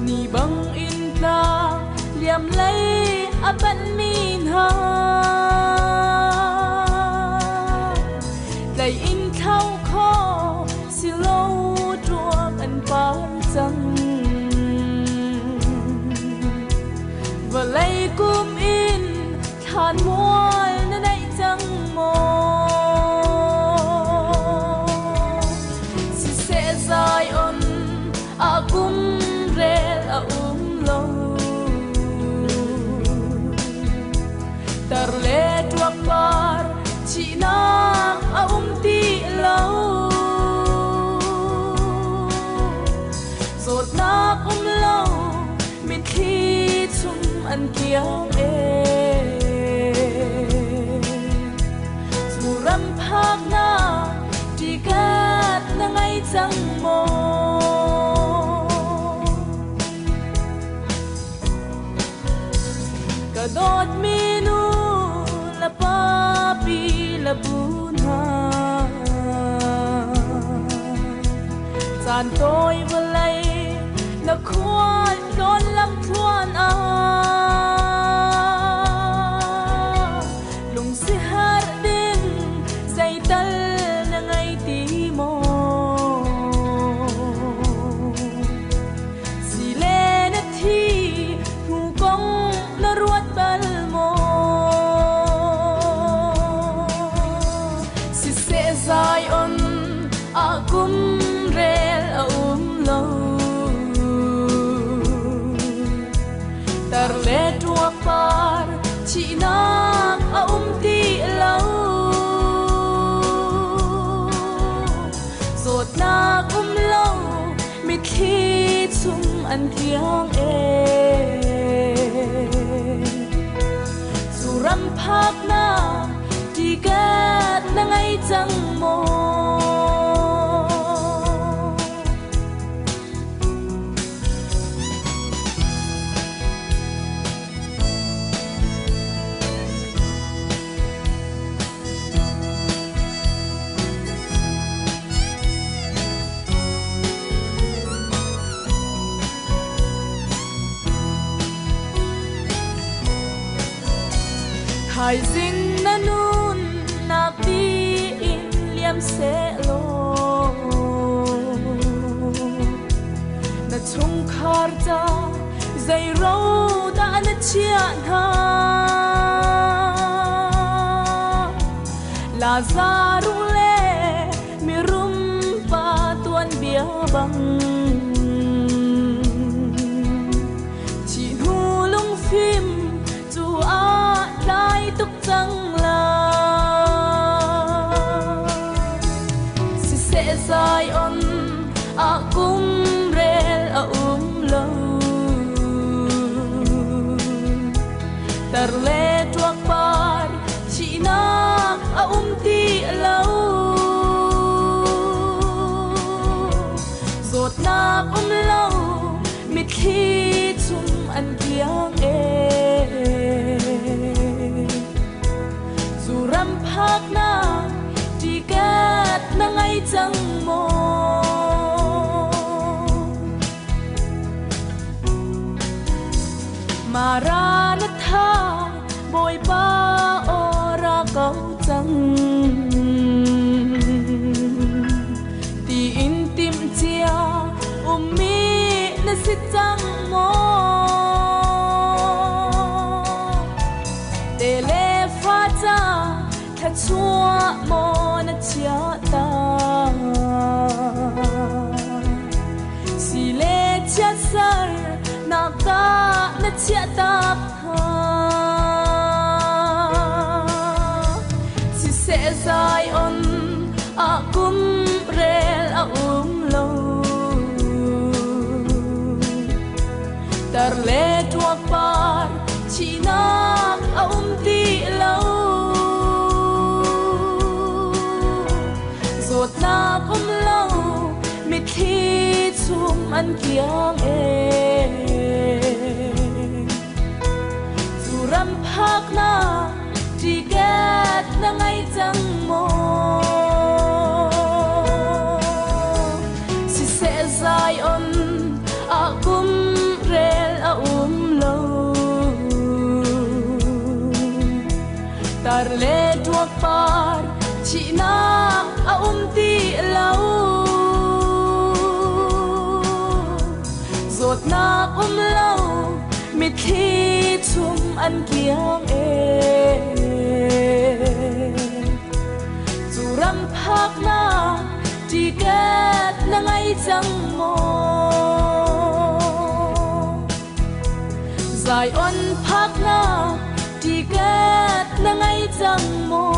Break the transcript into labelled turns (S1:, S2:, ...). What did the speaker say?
S1: ni bang in ta liam lấy apan min ha đầy in thâu khó si lâu chuông anh bao rằng và lấy cum in than muôn nên đây chẳng mồ si sẽ dài ôn cum rel lâu tarle tuak par chỉ na ti lâu rồi na lâu mình khi chung ăn kiang dù ram phak na đi cát na ngay chẳng mồ cả đốt minu la papi la bunha chan tôi vừa lấy na khoan đón lắm thuan lung si har din dây tal na ngay ti mo si le na thi hu kong na ruat bal mo si se zai on kum rel lâu tarle tuak par chỉ na ti lâu rồi na lâu mi khi chung ăn thiang dù ram phak na đi cát na ngay chẳng mồ hai dinh na nun na pi in liam se lo na chung khar cha dây râu đã na chia ha la za rung le mi rum pa tuan bia bang chỉ hu lung phim chu a lai tuk chẳng la si sẽ dài on kum rel lâu tarle tuak par chỉ na ti lâu rồi na lâu mít khi chung ăn kiang dù ram phak na đi cát na ngay chẳng mồ mà ra na tha bồi ba o ra câu chẳng ti in tim chia mi na sit chẳng mồ tele pha cha tha chua mo na chia ta si le chia sar na ta na chia ta si sẽ dài on kum rel lâu tarle tuak par chỉ na ti lâu rồi na lâu mít khi chung ăn kiang dù ram phak na đi cát na ngay chẳng mồ si sẽ dài on kum par chỉ na ti lâu giọt na lâu mít khi chum ăn kiang dù ram phak na chỉ kết na ngay chẳng mò dài on phak na chỉ kết na ngay chẳng mò